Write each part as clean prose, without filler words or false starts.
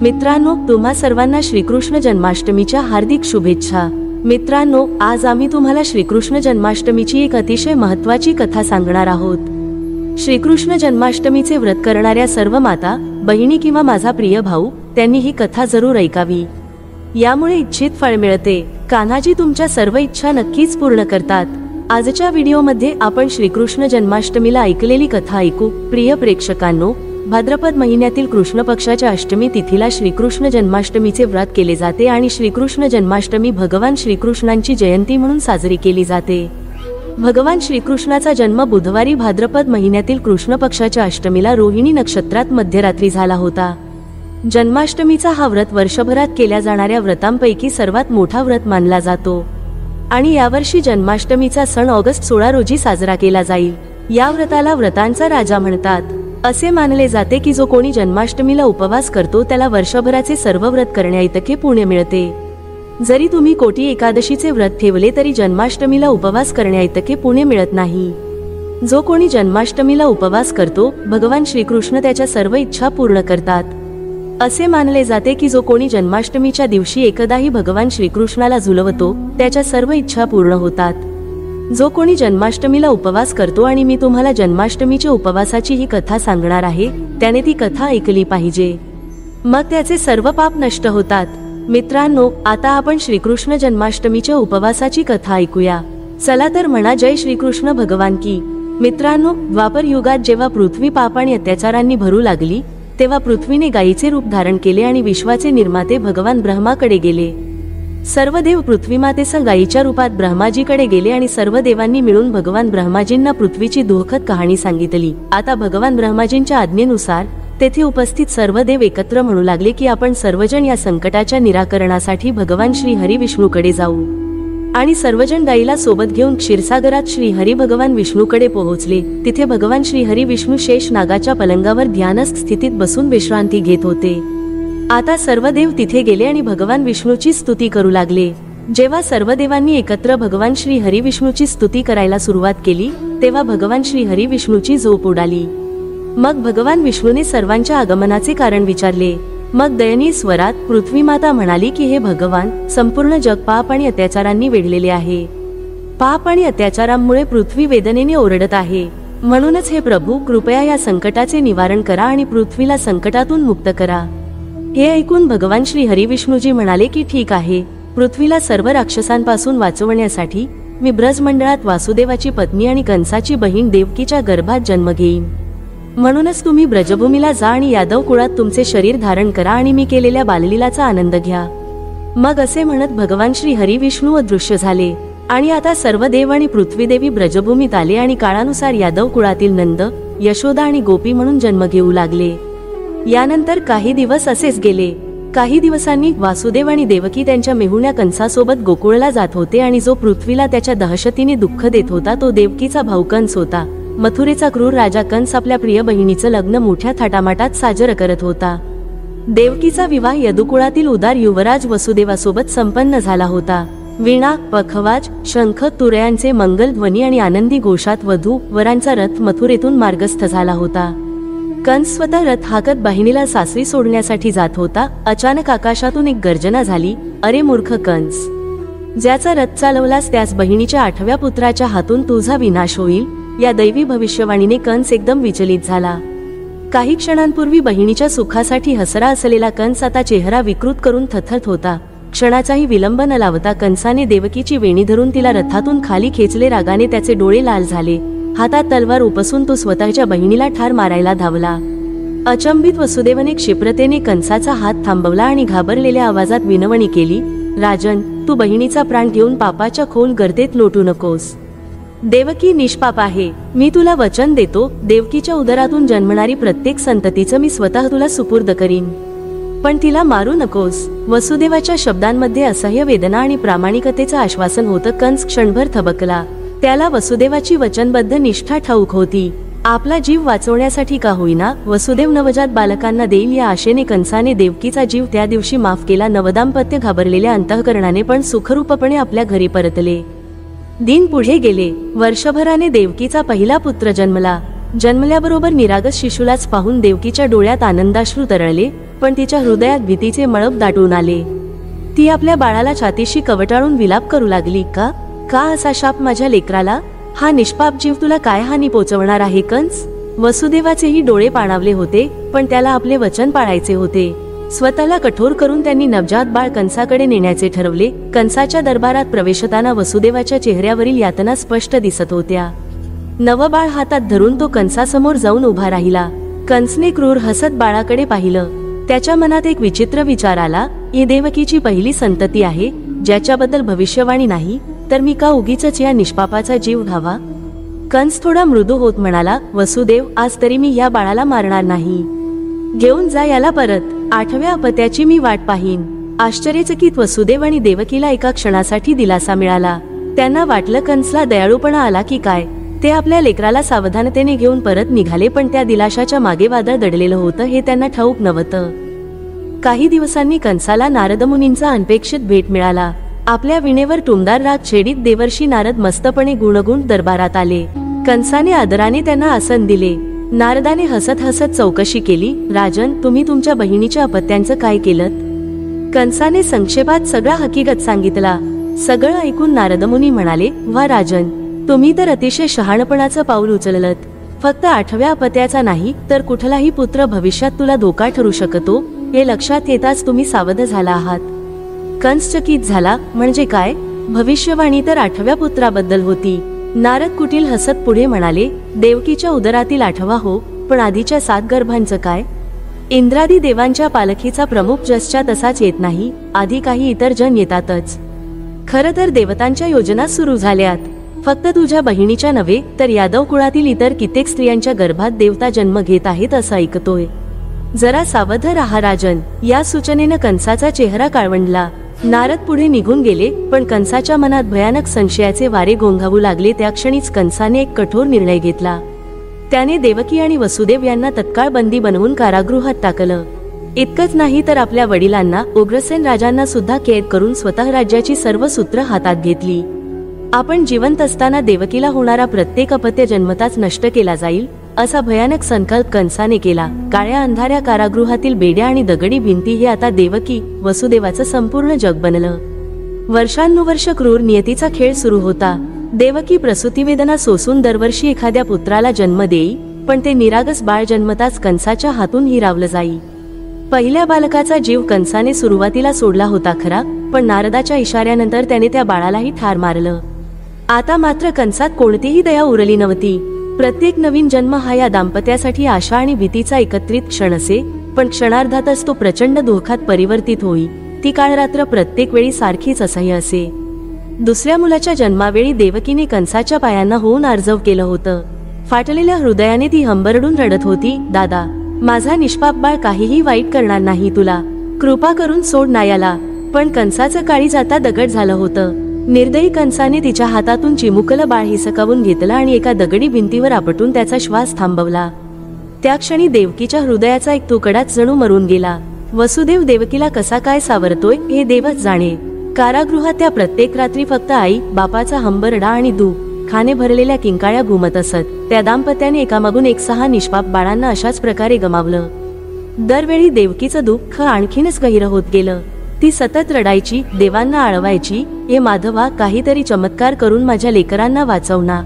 मित्रांनो, तुम्हा सर्वांना श्रीकृष्ण जन्माष्टमीच्या हार्दिक शुभेच्छा। मित्रांनो, आज आम्ही तुम्हाला श्रीकृष्ण जन्माष्टमीची एक अतिशय महत्त्वाची कथा सांगणार आहोत। श्रीकृष्ण जन्माष्टमीचे व्रत करणाऱ्या सर्व माता, बहिणी किंवा माझा प्रिय भाऊ, त्यांनी ही कथा जरूर ऐकावी। यामुळे इच्छित फळ मिळते। कान्हाजी तुमच्या सर्व इच्छा नक्कीच पूर्ण करतात। आजच्या व्हिडिओमध्ये आपण श्रीकृष्ण जन्माष्टमीला ऐकलेली कथा ऐकू। प्रिय प्रेक्षकांनो, भाद्रपद महिन्यातील कृष्ण पक्षाच्या अष्टमी तिथीला श्रीकृष्ण जन्माष्टमीचे व्रत केले जाते आणि श्रीकृष्ण जन्माष्टमी भगवान श्रीकृष्णांची जयंती म्हणून साजरी केली जाते। भगवान श्रीकृष्णाचा जन्म बुधवारी भाद्रपद महिन्यातील कृष्ण पक्षाच्या अष्टमीला रोहिणी नक्षत्रात मध्यरात्री झाला होता। जन्माष्टमीचा हा व्रत वर्षभरात केल्या जाणाऱ्या व्रतांपैकी सर्वात मोठा व्रत मानला जातो आणि यावर्षी जन्माष्टमीचा सण ऑगस्ट 16 रोजी साजरा केला जाईल। या व्रताला व्रतांचा राजा म्हणतात। असे मानले जाते की जो कोणी जन्माष्टमीला उपवास करतो त्याला वर्षभराचे सर्व व्रत करण्याइतके पुण्य मिळते। जरी तुम्ही कोटी एकादशीचे व्रत ठेवले तरी जन्माष्टमीला उपवास करण्याइतके पुण्य मिळत नाही। जो कोणी जन्माष्टमीला उपवास करतो, भगवान श्रीकृष्ण त्याच्या सर्व इच्छा पूर्ण करतात। असे मानले जाते की जो कोणी जन्माष्टमीच्या दिवशी एकदाही भगवान श्रीकृष्णाला झुलवतो, त्याच्या सर्व इच्छा पूर्ण होतात। जो कोणी जन्माष्टमीला उपवास करतो, आणि मी तुम्हाला जन्माष्टमीच्या उपवासाची ही कथा सांगणार आहे, त्याने ती कथा ऐकली पाहिजे, मग त्याचे सर्व पाप नष्ट होतात। मित्रांनो, आता आपण श्रीकृष्ण जन्माष्टमीच्या उपवासाची कथा ऐकूया। चला तर म्हणा, जय श्रीकृष्ण भगवान की। मित्रांनो, द्वापर युगात जेव्हा पृथ्वी पाप आणि अत्याचारांनी भरू लागली, तेव्हा पृथ्वीने गायीचे रूप धारण केले आणि विश्वाचे निर्माते भगवान ब्रह्माकडे गेले। सर्व देव पृथ्वीमातेसह गायीच्या रूपात ब्रह्माजीकडे गेले आणि सर्व देवांनी मिळून भगवान ब्रह्माजींना पृथ्वीची दुःखद कहाणी सांगितली। आता भगवान ब्रह्माजींच्या आज्ञेनुसार तेथे उपस्थित सर्व देव एकत्र म्हणू लागले की आपण सर्वजण या संकटाच्या निराकरणासाठी भगवान श्री हरी विष्णूकडे जाऊ। आणि सर्वजण गायीला सोबत घेऊन क्षीरसागरात श्री हरी भगवान विष्णूकडे पोहोचले। तिथे भगवान श्री हरी विष्णू शेष नागाच्या पलंगावर ध्यानस्थ स्थितीत बसून विश्रांती घेत होते। आता सर्व देव तिथे गेले आणि भगवान विष्णूची स्तुती करू लागले। जेव्हा सर्व देवांनी एकत्र भगवान श्री हरी विष्णूची स्तुती करायला सुरुवात केली, तेव्हा भगवान श्री हरी विष्णूची झोप उडाली। मग भगवान विष्णूने सर्वांच्या आगमनाचे कारण विचारले। मग दयनीय स्वरात पृथ्वी माता म्हणाली की हे भगवान, संपूर्ण जग पाप आणि अत्याचारांनी वेढलेले आहे। पाप आणि अत्याचारांमुळे पृथ्वी वेदनेने ओरडत आहे। म्हणूनच हे प्रभू, कृपया या संकटाचे निवारण करा आणि पृथ्वीला संकटातून मुक्त करा। हे ऐकून भगवान श्री हरी विष्णूजी म्हणाले की ठीक आहे, पृथ्वीला सर्व राक्षसांपासून वाचवण्यासाठी मी ब्रजमंडळात वासुदेवाची पत्नी आणि कंसाची बहीण देवकीच्या गर्भात जन्म घेईन। म्हणूनच तुम्ही ब्रजभूमीला जा आणि यादव कुळात तुमचे शरीर धारण करा आणि मी केलेल्या बाललीलाचा आनंद घ्या। मग असे म्हणत भगवान श्री हरी विष्णू अदृश्य झाले आणि आता सर्व देव आणि पृथ्वीदेवी ब्रजभूमीत आले आणि काळानुसार यादव कुळातील नंद, यशोदा आणि गोपी म्हणून जन्म घेऊ लागले। यानंतर काही दिवस असेच गेले। काही दिवसांनी वासुदेव आणि देवकी त्यांच्या मेहुण्या कंसासोबत गोकुळला जात होते आणि जो पृथ्वीला त्याच्या दहशतीने दुःख देत होता तो देवकीचा भाऊ कंस होता। मथुरेचा क्रूर राजा कंस आपल्या प्रिय बहिणीचं लग्न मोठ्या थाटामाटात साजरं करत होता। देवकीचा विवाह यदुकुळातील उदार युवराज वसुदेवासोबत संपन्न झाला होता। वीणा, पखवाज, शंख, तुरयांचे मंगल ध्वनी आणि आनंदी घोषात वधू वरांचा रथ मथुरेतून मार्गस्थ झाला होता। कंस स्वतः रथ हाकत बहिणीला सासरी सोडण्यासाठी जात होता। अचानक आकाशातून एक गर्जना झाली, अरे मूर्ख कंस, ज्याचा रथ चालवलास त्यास बहिणीच्या 8व्या पुत्राच्या हातून तुझा विनाश होईल। या दैवी भविष्यवाणीने कंस एकदम विचलित झाला। काही क्षणांपूर्वी बहिणीच्या सुखासाठी हसरा असलेला कंस आता चेहरा विकृत करून थरथरत होता। क्षणाचाही विलंब न लावता कंसाने देवकीची वेणी धरून तिला रथातून खाली खेचले। रागाने त्याचे डोळे लाल झाले। हातात तलवार उपसून तो स्वतःच्या बहिणीला ठार मारायला धावला। अचंबित वसुदेवने क्षिप्रतेने कंसाचा हात थांबवला आणि घाबरलेल्या आवाजात विनवणी केली, राजन, तू बहिणीचा प्राण घेऊन पापाच्या खोल गर्तेत लोटू नकोस। देवकी निष्पाप आहे। मी तुला वचन देतो, देवकीच्या उदरातून जन्मणारी प्रत्येक संततीचं मी स्वतः तुला सुपूर्द करीन, पण तिला मारू नकोस। वसुदेवाच्या शब्दांमध्ये असह्य वेदना आणि प्रामाणिकतेचं आश्वासन होतं। कंस क्षणभर थबकला। त्याला वसुदेवाची वचनबद्ध निष्ठा ठाऊक होती। आपला जीव वाचवण्यासाठी का होईना वसुदेव नवजात बालकांना देईल या आशेने कंसाने देवकीचा जीव त्या दिवशी माफ केला। नवदाम्पत्य घाबरलेल्या अंतःकरणाने पण सुखरूपपणे आपल्या घरी परतले। दिन पुढे गेले। वर्षभराने देवकीचा पहिला पुत्र जन्मला। जन्मल्याबरोबर निरागस शिशुलाच पाहून देवकीच्या डोळ्यात आनंदाश्रू तरळले पण तिच्या हृदयात भीतीचे मळप दाटून आले. ती आपल्या बाळाला छातीशी कवटाळून विलाप करू लागली. का का असा शाप माझ्या लेकराला? हा निष्पाप जीव तुला काय हानी पोचवणार आहे कंस? वसुदेवाचेही डोळे पाणावले होते, पण त्याला आपले वचन पाळायचे होते. स्वतःला कठोर करून त्यांनी नवजात बाळ कंसाकडे नेण्याचे ठरवले. कंसाच्या दरबारात प्रवेशताना वसुदेवाच्या चेहऱ्यावरील यातना स्पष्ट दिसत होत्या. नवबाळ हातात धरून तो कंसासमोर जाऊन उभा राहिला. कंसने क्रूर हसत बाळाकडे पाहिलं. त्याच्या मनात एक विचित्र विचार आला. ही देवकीची पहिली संतती आहे ज्याच्याबद्दल भविष्यवाणी नाही, तर मी का उगीचच या निष्पापाचा जीव घावा? कंस थोडा मृदू होत म्हणाला, वसुदेव, आज तरी मी या बाळाला मारणार नाही. घेऊन जा याला परत. 8व्या अपत्याची मी वाट पाहीन. आश्चर्यचकित वसुदेव आणि देवकीला एका क्षणासाठी दिलासा मिळाला. त्यांना वाटलं कंसला दयाळूपणा आला की काय. ते आपल्या लेकराला सावधानतेने घेऊन परत निघाले, पण त्या दिलाशाच्या मागे वादळ दडलेलं होतं हे त्यांना ठाऊक नव्हतं. काही दिवसांनी कंसाला नारदमुनींचा अनपेक्षित भेट मिळाला. आपल्या विणेवर टुमदार राग छेडीत देवर्षी नारद मस्तपणे गुणगुण दरबारात आले. कंसाने आदराने त्यांना आसन दिले. नारदाने हसत हसत चौकशी केली, राजन, तुम्ही तुमच्या बहिणीच्या अपत्यांचं काय केलं? कंसाने संक्षेपात सगळा हकीकत सांगितला. सगळं ऐकून नारदमुनी म्हणाले, वा राजन, तुम्ही तर अतिशय शहाणपणाचं पाऊल उचललत. फक्त 8व्या अपत्याचा नाही, तर कुठलाही पुत्र भविष्यात तुला धोका ठरू शकतो हे लक्षात येताच तुम्ही सावध झाला आहात. कंस चकित झाला. म्हणजे काय? भविष्यवाणी तर 8व्या पुत्राबद्दल होती. नारद कुटील हसत पुढे म्हणाले, देवकीच्या उदरातील 8वा हो, पण आधीच्या 7 गर्भांचं काय? इंद्रादी देवांच्या पालखीचा प्रमुख जसच्या तसाच येत नाही, आधी काही इतर जन येतातच. खरं तर देवतांच्या योजना सुरू झाल्यात. फक्त तुझ्या बहिणीच्या नव्हे, तर यादव कुळातील इतर कित्येक स्त्रियांच्या गर्भात देवता जन्म घेत आहेत असं ऐकतोय. जरा सावध राहा राजन. या सूचनेनं कंसाचा चेहरा काळवंडला. नारद पुढे निघून गेले, पण कंसाच्या मनात भयानक संशयाचे वारे घोंघावू लागले. त्या क्षणीच कंसाने एक कठोर निर्णय घेतला. त्याने देवकी आणि वसुदेव यांना तत्काळ बंदी बनवून कारागृहात टाकलं. इतकंच नाही तर आपल्या वडिलांना, उग्रसेन राजांना सुद्धा कैद करून स्वतः राज्याची सर्व सूत्र हातात घेतली. आपण जिवंत असताना देवकीला होणारा प्रत्येक अपत्य जन्मताच नष्ट केला जाईल असा भयानक संकल्प कंसाने केला. काळ्या अंधाऱ्या कारागृहातील बेड्या आणि दगडी भिंती हे आता देवकी, वसुदेवाचं संपूर्ण जग बनलं. वर्षानुवर्ष क्रूर नियतीचा खेळ सुरू होता. देवकी प्रसूतिवेदना सोसून दरवर्षी एखाद्या पुत्राला जन्म देई, पण ते निरागस बाळ जन्मताच कंसाच्या हातून हिरावलं जाई. पहिल्या बालकाचा जीव कंसाने सुरुवातीला सोडला होता खरा, पण नारदाच्या इशाऱ्यानंतर त्याने त्या बाळालाही ठार मारलं. आता मात्र कंसात कोणतीही दया उरली नव्हती. प्रत्येक नवीन जन्म हा या दाम्पत्यासाठी आशा आणि भीतीचा एकत्रित क्षण असे, पण क्षणार्धातच तो प्रचंड दुःखात परिवर्तित होई. ती काळरात्र प्रत्येक वेळी सारखीच असह्य असे. दुसऱ्या मुलाच्या जन्मावेळी देवकीने कंसाच्या पायांना होऊन आर्जव केलं होतं. फाटलेल्या हृदयाने ती हंबरडून रडत होती, दादा, माझा निष्पाप बाळ काहीही वाईट करणार नाही, तुला कृपा करून सोड ना याला. पण कंसाचं काळीज आता दगड झालं होतं. निर्दयी कंसाने तिच्या हातातून चिमुकलं बाळ हिसकावून घेतलं आणि एका दगडी भिंतीवर आपटून त्याचा श्वास थांबवला. त्या क्षणी देवकीच्या हृदयाचा एक तुकडाच जणू मरून गेला. वसुदेव देवकीला कसा काय सावरतोय हे देवच जाणे. कारागृहात त्या प्रत्येक रात्री फक्त आई बापाचा हंबरडा आणि दुःखाने भरलेल्या किंकाळ्या घुमत असत. त्या दाम्पत्याने एकामागून एक 6 निष्पाप बाळांना अशाच प्रकारे गमावलं. दरवेळी देवकीचं दुःख आणखीनच गहिर होत गेलं. ती सतत रडायची, देवांना आळवायची, हे माधवा, काहीतरी चमत्कार करून माझ्या लेकरांना वाचवना.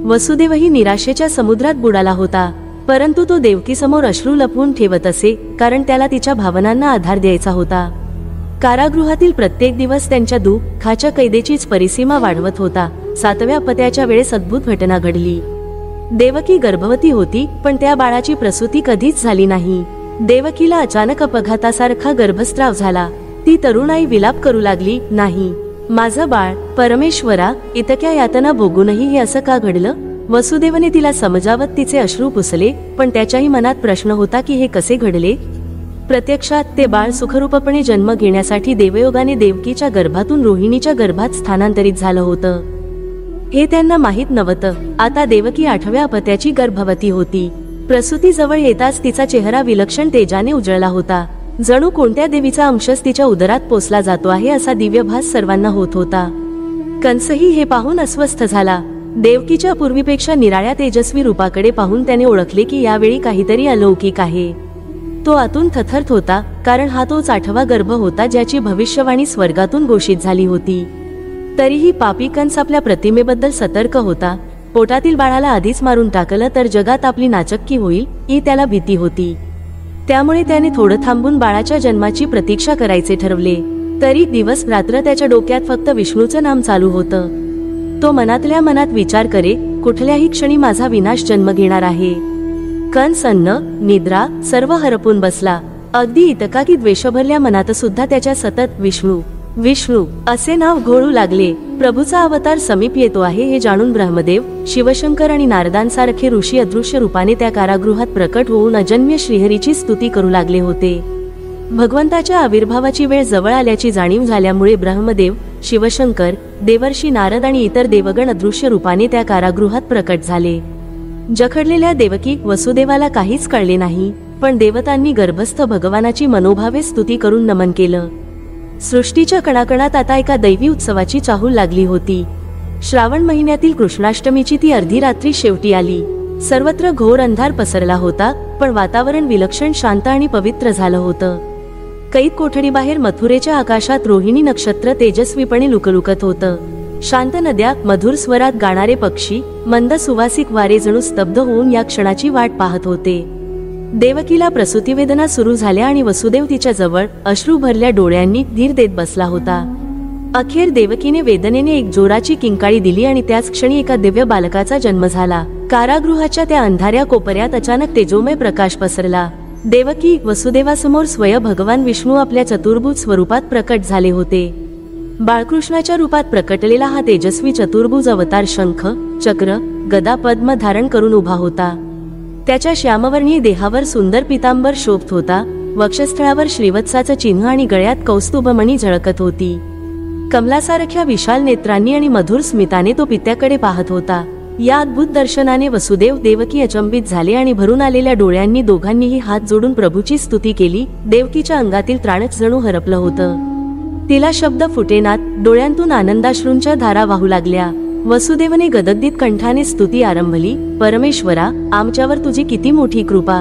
वसुदेवही निराशेच्या समुद्रात बुडाला होता, परंतु तो देवकीसमोर अश्रू लपवून ठेवत असे, कारण त्याला तिच्या भावनांना आधार द्यायचा होता. कारागृहातील प्रत्येक दिवस त्यांच्या दुःखाच्या कैदेचीच परिसीमा वाढवत होता. 7व्या अपत्याच्या वेळेस अद्भुत घटना घडली. देवकी गर्भवती होती, पण त्या बाळाची प्रसूती कधीच झाली नाही. देवकीला अचानक अपघातासारखा गर्भस्राव झाला. ती तरुणाई विलाप करू लागली, नाही, माझं बाळ, परमेश्वरा, इतक्या यातना भोगूनही हे असं का घडलं? वसुदेवने तिला समजावत तिचे अश्रू पुसले, पण त्याच्याही मनात प्रश्न होता की हे कसे घडले. प्रत्यक्षात ते बाळ सुखरूपपणे जन्म घेण्यासाठी देवयोगाने देवकीच्या गर्भातून रोहिणीच्या गर्भात स्थानांतरित झालं होतं. हे त्यांना माहीत नव्हतं. आता देवकी 8व्या अपत्याची गर्भवती होती. प्रसूती जवळ येताच तिचा चेहरा विलक्षण तेजाने उजळला होता. जणू कोणत्या देवीचा अंशच तिच्या उदरात पोसला जातो आहे असा दिव्यभास सर्वांना होत होता. कंसही हे पाहून अस्वस्थ झाला. देवकीच्या पूर्वीपेक्षा निराळ्या तेजस्वी रूपाकडे पाहून त्याने ओळखले की यावेळी काहीतरी अलौकिक आहे. तो आतून थरथरत होता, कारण हा तोच 8वा गर्भ होता ज्याची भविष्यवाणी स्वर्गातून घोषित झाली होती. तरीही पापी कंस आपल्या प्रतिमेबद्दल सतर्क होता. पोटातील बाळाला आधीच मारून टाकलं तर जगात आपली नाचक्की होईल ही त्याला भीती होती. त्यामुळे त्याने थोडं थांबून बाळाच्या जन्माची प्रतीक्षा करायचे ठरवले. तरी दिवस रात्र त्याच्या डोक्यात फक्त विष्णूचं नाम चालू होतं. तो मनातल्या मनात विचार करे, कुठल्याही क्षणी माझा विनाश जन्म घेणार आहे. कंस अन्न, निद्रा सर्व हरपून बसला. अगदी इतका की द्वेषभरल्या मनात सुद्धा त्याच्या सतत विष्णू विष्णू असे नाव घोळू लागले. प्रभूचा अवतार समीप येतो आहे हे जाणून ब्रह्मदेव, शिवशंकर आणि नारदांसारखे ऋषी अदृश्य रूपाने त्या कारागृहात प्रकट होऊन अजन्य श्रीहरीची स्तुती करू लागले होते. भगवंताच्या आविर्भावाची वेळ जवळ आल्याची जाणीव झाल्यामुळे ब्रह्मदेव, शिवशंकर, देवर्षी नारद आणि इतर देवगण अदृश्य रूपाने त्या कारागृहात प्रकट झाले. जखडलेल्या देवकी वसुदेवाला काहीच कळले नाही, पण देवतांनी गर्भस्थ भगवानाची मनोभावे स्तुती करून नमन केलं. सृष्टीच्या कणाकणात आता एका दैवी उत्सवाची चाहूल लागली होती. श्रावण महिन्यातील कृष्णाष्टमीची ती अर्धी रात्री शेवटी आली. सर्वत्र घोर अंधार पसरला होता, पण वातावरण विलक्षण शांत आणि पवित्र झालं होतं. कैद कोठडीबाहेर मथुरेच्या आकाशात रोहिणी नक्षत्र तेजस्वीपणे लुकलुकत होतं. शांत नद्या, मधुर स्वरात गाणारे पक्षी, मंद सुवासिक वारे जणू स्तब्ध होऊन या क्षणाची वाट पाहत होते. देवकीला प्रसूतिवेदना सुरू झाल्या आणि वसुदेव तिच्या जवळ अश्रू भरल्या डोळ्यांनी धीर देत बसला होता. अखेर देवकीने वेदनेने एक जोराची किंकाळी दिली आणि त्याच क्षणी एका दिव्य बालकाचा जन्म झाला. कारागृहाच्या त्या अंधाऱ्या कोपऱ्यात अचानक तेजोमय प्रकाश पसरला. देवकी, वसुदेवासमोर स्वयं भगवान विष्णू आपल्या चतुर्भुज स्वरूपात प्रकट झाले होते. बाळकृष्णाच्या रूपात प्रकटलेला हा तेजस्वी चतुर्भुज अवतार शंख, चक्र, गदा, पद्म धारण करून उभा होता. त्याच्या श्यामवर्णीय देहावर सुंदर पितांबर शोभत होता. वक्षस्थळावर श्रीवत्साचं चिन्ह आणि गळ्यात कौस्तुभमणी झळकत होती. कमलासारख्या विशाल नेत्रांनी आणि मधुर स्मिताने तो पित्याकडे पाहत होता. या अद्भुत दर्शनाने वसुदेव, देवकी अचंबित झाले आणि भरून आलेल्या डोळ्यांनी दोघांनीही हात जोडून प्रभूची स्तुती केली. देवकीच्या अंगातील त्राणच जणू हरपलं होतं. तिला शब्द फुटेनात, डोळ्यांतून आनंदाश्रूंच्या धारा वाहू लागल्या. वसुदेवने गदगदित कंठाने स्तुती आरंभली. परमेश्वरा, आमच्यावर तुझी किती मोठी कृपा.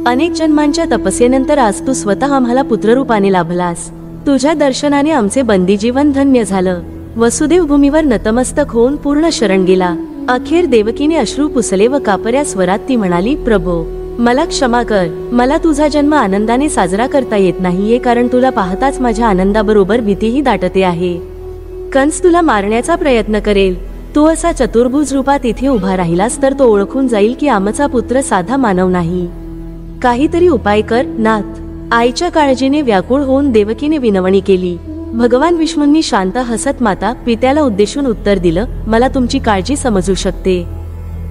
अनेक जन्मांच्या तपस्येनंतर आज तू स्वतः आम्हाला पुत्ररूपाने लाभलास. तुझ्या दर्शनाने आमचे बंदी जीवन धन्य झालं. वसुदेव भूमीवर नतमस्तक होऊन पूर्ण शरण गेला. अखेर देवकीने अश्रू पुसले व कापऱ्या स्वरात ती म्हणाली, प्रभो, मला क्षमा कर. मला तुझा जन्म आनंदाने साजरा करता येत नाहीये, कारण तुला पाहताच माझ्या आनंदाबरोबर भीतीही दाटते आहे. कंस तुला मारण्याचा प्रयत्न करेल. तू असा चतुर्भुज रूपात इथे उभा राहिलास तर तो ओळखून जाईल की आमचा पुत्र साधा मानव नाही. काहीतरी उपाय कर नाथ. आईच्या काळजीने व्याकुळ होऊन देवकीने विनवणी केली. भगवान विष्णूंनी शांत हसत माता पित्याला उद्देशून उत्तर दिलं, मला तुमची काळजी समजू शकते.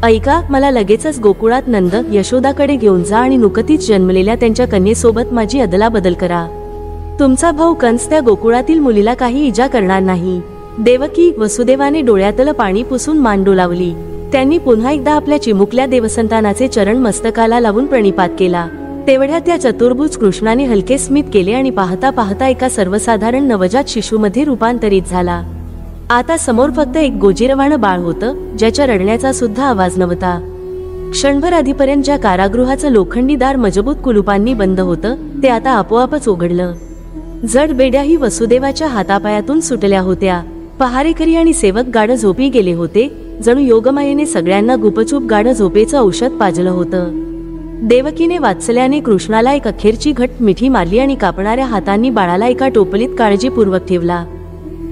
ऐका, मला लगेचच गोकुळात नंद, यशोदाकडे घेऊन जा आणि नुकतीच जन्मलेल्या त्यांच्या कन्येसोबत माझी अदलाबदल करा. तुमचा भाऊ कंस त्या गोकुळातील मुलीला काही इजा करणार नाही. देवकी, वसुदेवाने डोळ्यातलं पाणी पुसून मान डोलावली. त्यांनी पुन्हा एकदा आपल्या चिमुकल्या देवसंतानाचे चरण मस्तकाला लावून प्रणिपात केला. तेवढ्या त्या चतुर्भुज कृष्णाने हलके स्मित केले आणि पाहता पाहता एका सर्वसाधारण नवजात शिशूमध्ये रूपांतरित झाला. आता समोर फक्त एक गोजिरवाणं बाळ होतं, ज्याच्या रडण्याचा सुद्धा आवाज नव्हता. क्षणभर आधीपर्यंत ज्या कारागृहाचं लोखंडी दार मजबूत कुलुपांनी बंद होतं, ते आता आपोआपच उघडलं. जड बेड्याही वसुदेवाच्या हातापायातून सुटल्या होत्या. पहारेकरी आणि सेवक गाढ झोपी गेले होते. जणू योगमायेने सगळ्यांना गुपचूप गाढ झोपेचं औषध पाजलं होतं. देवकीने वात्सल्याने कृष्णाला एक अखेरची घट मिठी मारली आणि कापणाऱ्या हातांनी बाळाला एका टोपलीत काळजीपूर्वक ठेवला.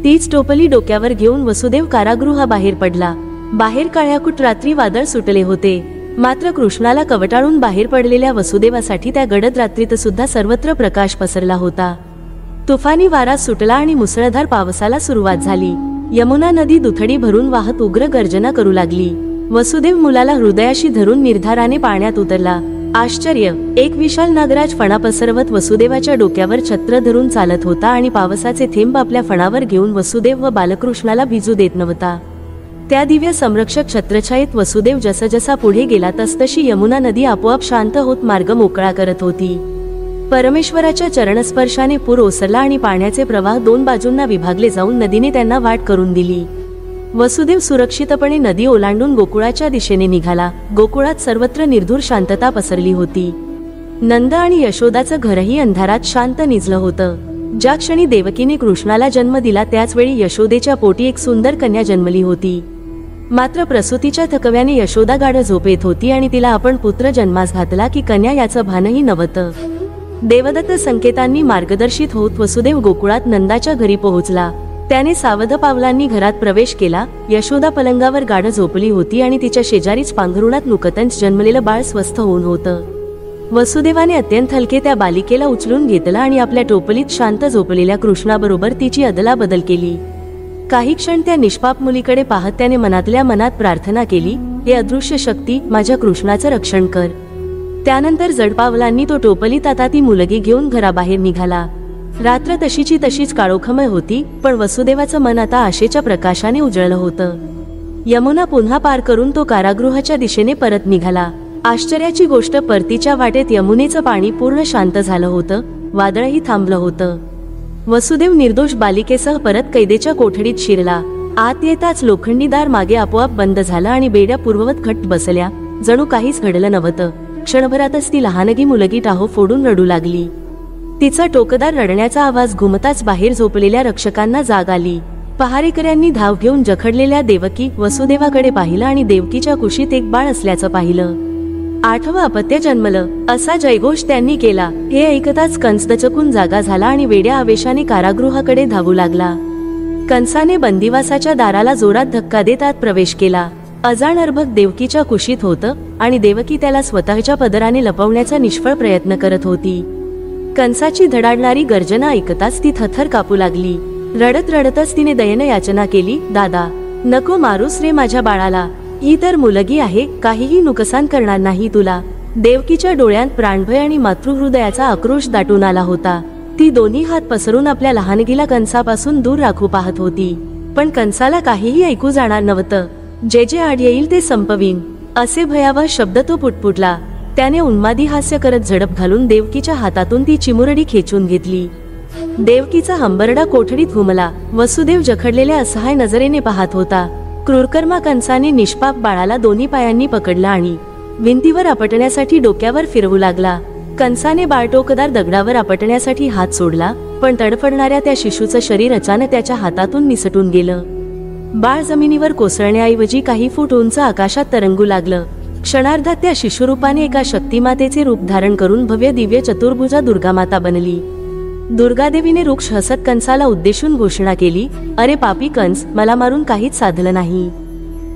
तीच टोपली डोक्यावर घेऊन वसुदेव कारागृहाबाहेर पडला. बाहेर काळ्याकुट रात्री वादळ सुटले होते. मात्र कृष्णाला कवटाळून बाहेर पडलेल्या वसुदेवासाठी त्या गडद रात्रीत सुद्धा सर्वत्र प्रकाश पसरला होता. तुफानी वारा सुटला आणि मुसळधार पावसाला सुरुवात झाली. यमुना नदी दुथडी भरून वाहत उग्र गर्जना करू लागली. वसुदेव मुलाला हृदयाशी धरून निर्धाराने पाण्यात उतरला. आश्चर्य, एक विशाल नागराज फणा पसरवत वसुदेवाच्या डोक्यावर छत्र धरून चालत होता आणि पावसाचे थेंब आपल्या फणावर घेऊन वसुदेव व बालकृष्णाला भिजू देत नव्हता. त्या दिव्य संरक्षक छत्रछायेत वसुदेव जसजसा पुढे गेला तसतशी यमुना नदी आपोआप शांत होत मार्ग मोकळा करत होती. परमेश्वराच्या चरणस्पर्शाने पूर ओसरला आणि पाण्याचे प्रवाह दोन बाजूंना विभागले जाऊन नदीने त्यांना वाट करून दिली. वसुदेव सुरक्षितपणे नदी ओलांडून गोकुळाच्या दिशेने निघाला. गोकुळात सर्वत्र निर्धूर शांतता पसरली होती. नंद आणि यशोदाचं घरही अंधारात शांत निजलं होतं. ज्या क्षणी देवकीने कृष्णाला जन्म दिला त्याच वेळी यशोदेच्या पोटी एक सुंदर कन्या जन्मली होती. मात्र प्रसूतीच्या थकव्याने यशोदा गाढ झोपेत होती आणि तिला आपण पुत्र जन्मास घातला की कन्या याचं भानही नव्हतं. देवदत्त संकेतांनी मार्गदर्शित होत वसुदेव गोकुळात नंदाच्या घरी पोहोचला. त्याने सावध पावलांनी घरात प्रवेश केला. यशोदा पलंगावर गाढ झोपली होती आणि तिच्या शेजारीच पांघरुणात नुकतंच जन्मलेलं बाळ स्वस्थ होऊन होतं. वसुदेवाने अत्यंत हलके त्या बालिकेला उचलून घेतलं आणि आपल्या टोपलीत शांत झोपलेल्या कृष्णाबरोबर तिची अदलाबदल केली. काही क्षण त्या निष्पाप मुलीकडे पाहत त्याने मनातल्या मनात प्रार्थना केली, हे अदृश्य शक्ती माझ्या कृष्णाचं रक्षण कर. त्यानंतर जड पावलांनी तो टोपलीत आता ती मुलगी घेऊन घराबाहेर निघाला. रात्र तशीची तशीच काळोखमय होती, पण वसुदेवाचं मन आता आशेच्या प्रकाशाने उजळलं होतं. यमुना पुन्हा पार करून तो कारागृहाच्या दिशेने परत निघाला. आश्चर्याची गोष्ट, परतीच्या वाटेत यमुनेचं पाणी पूर्ण शांत झालं होतं. वादळही थांबलं होतं. वसुदेव निर्दोष बालिकेसह परत कैदेच्या कोठडीत शिरला. आत येताच लोखंडी दार मागे आपोआप बंद झालं आणि बेड्या पूर्ववत घट्ट बसल्या. जणू काहीच घडलं नव्हतं. क्षणभरातच ती लहानगी मुलगी टाहो फोडून रडू लागली. तिचा टोकदार रडण्याचा आवाज घुमताच बाहेर झोपलेल्या रक्षकांना जाग आली. पहारेकऱ्यांनी धाव घेऊन जखडलेल्या देवकी वसुदेवाकडे पाहिलं आणि देवकीच्या कुशीत एक बाळ असल्याचं पाहिलं. 8वं अपत्य जन्मलं असा जयघोष त्यांनी केला. हे ऐकताच कंस दचकून जागा झाला आणि वेड्या आवेशाने कारागृहाकडे धावू लागला. कंसाने बंदिवासाच्या दाराला जोरात धक्का देत आत प्रवेश केला. अजाण अर्भक देवकीच्या कुशीत होतं आणि देवकी त्याला स्वतःच्या पदराने लपवण्याचा निष्फळ प्रयत्न करत होती. कंसाची धडाडणारी गर्जना ऐकताच ती थरथर कापू लागली. रडत रडतच तिने दयेनं याचना केली, दादा नको मारूस रे माझ्या बाळाला. ही तर मुलगी आहे, काहीही नुकसान करणार नाही तुला. देवकीच्या डोळ्यात प्राणभय आणि मातृहृदयाचा आक्रोश दाटून आला होता. ती दोन्ही हात पसरून आपल्या लहानगीला कंसापासून दूर राखू पाहत होती. पण कंसाला काहीही ऐकू जाणार नव्हतं. जे जे आड येईल ते संपवीन असे भयावह शब्द तो पुटपुटला. त्याने उन्मादी हास्य करत झडप घालून देवकीच्या हातातून ती चिमुरडी खेचून घेतली. देवकीचा हंबरडा कोठडीत घुमला. वसुदेव जखडलेल्या असहाय नजरेने पाहत होता. क्रूरकर्मा कंसाने निष्पाप बाळाला दोन्ही पायांनी पकडला आणि भिंतीवर आपटण्यासाठी डोक्यावर फिरवू लागला. कंसाने बाळटोकदार दगडावर आपटण्यासाठी हात सोडला, पण तडफडणाऱ्या त्या शिशूचं शरीर अचानक त्याच्या हातातून निसटून गेलं. बाळ जमिनीवर कोसळण्याऐवजी काही फूट उंच आकाशात तरंगू लागलं. क्षणार्धात त्या शिशुरूपाने एका शक्तिमातेचे रूप धारण करून भव्य दिव्य चतुर्भुजा दुर्गामाता बनली. दुर्गादेवीने रुक्ष हसत कंसाला उद्देशून घोषणा केली, अरे पापी कंस, मला मारून काहीच साधलं नाही.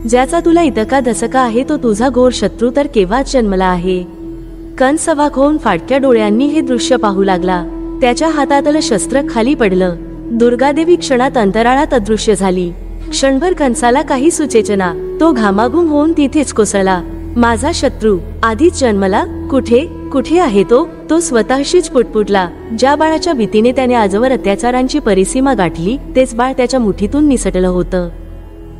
ज्याचा तुला इतका धसका आहे तो तुझा घोर शत्रू तर केव्हाच जन्मला आहे. कंस अवाक होऊन फाटक्या डोळ्यांनी हे दृश्य पाहू लागला. त्याच्या हातातलं शस्त्र खाली पडलं. दुर्गादेवी क्षणात अंतराळात अदृश्य झाली. क्षणभर कंसाला काही सुचेचना. तो घामाघूम होऊन तिथेच कोसळला. माझा शत्रू आधीच जन्मला, कुठे कुठे आहे तो? तो स्वतःशीच पुटपुटला. ज्या बाळाच्या भीतीने त्याने आजवर अत्याचारांची परिसीमा गाठली तेच बाळ त्याच्या मुठीतून निसटलं होतं.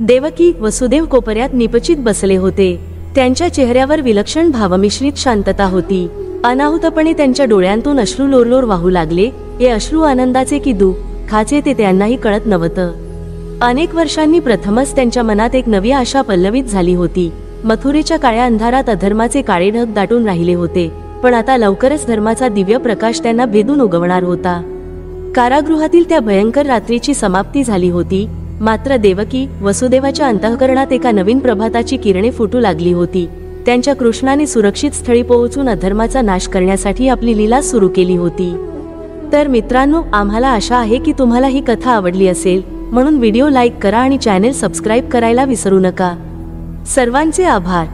देवकी वसुदेव कोपऱ्यात निपचित बसले होते. त्यांच्या चेहऱ्यावर विलक्षण भावमिश्रित शांतता होती. अनाहुतपणे त्यांच्या डोळ्यांतून अश्रू लोरलोर वाहू लागले. हे अश्रू आनंदाचे की दुःखाचे ते त्यांनाही कळत नव्हतं. अनेक वर्षांनी प्रथमच त्यांच्या मनात एक नवी आशा पल्लवित झाली होती. मथुरेच्या काळ्या अंधारात अधर्माचे काळे ढग दाटून राहिले होते, पण आता लवकरच धर्माचा दिव्य प्रकाश त्यांना भेदून उगवणार होता. कारागृहातील त्या भयंकर रात्रीची समाप्ती झाली होती. मात्र देवकी वसुदेवाच्या अंतःकरणात एका नवीन प्रभाताची किरणे फुटू लागली होती. त्यांच्या कृष्णाने सुरक्षित स्थळी पोहोचून अधर्माचा नाश करण्यासाठी आपली लीला सुरू केली होती. तर मित्रांनो, आम्हाला आशा आहे की तुम्हाला ही कथा आवडली असेल, म्हणून व्हिडिओ लाईक करा आणि चॅनेल सबस्क्राईब करायला विसरू नका. सर्वांचे आभार.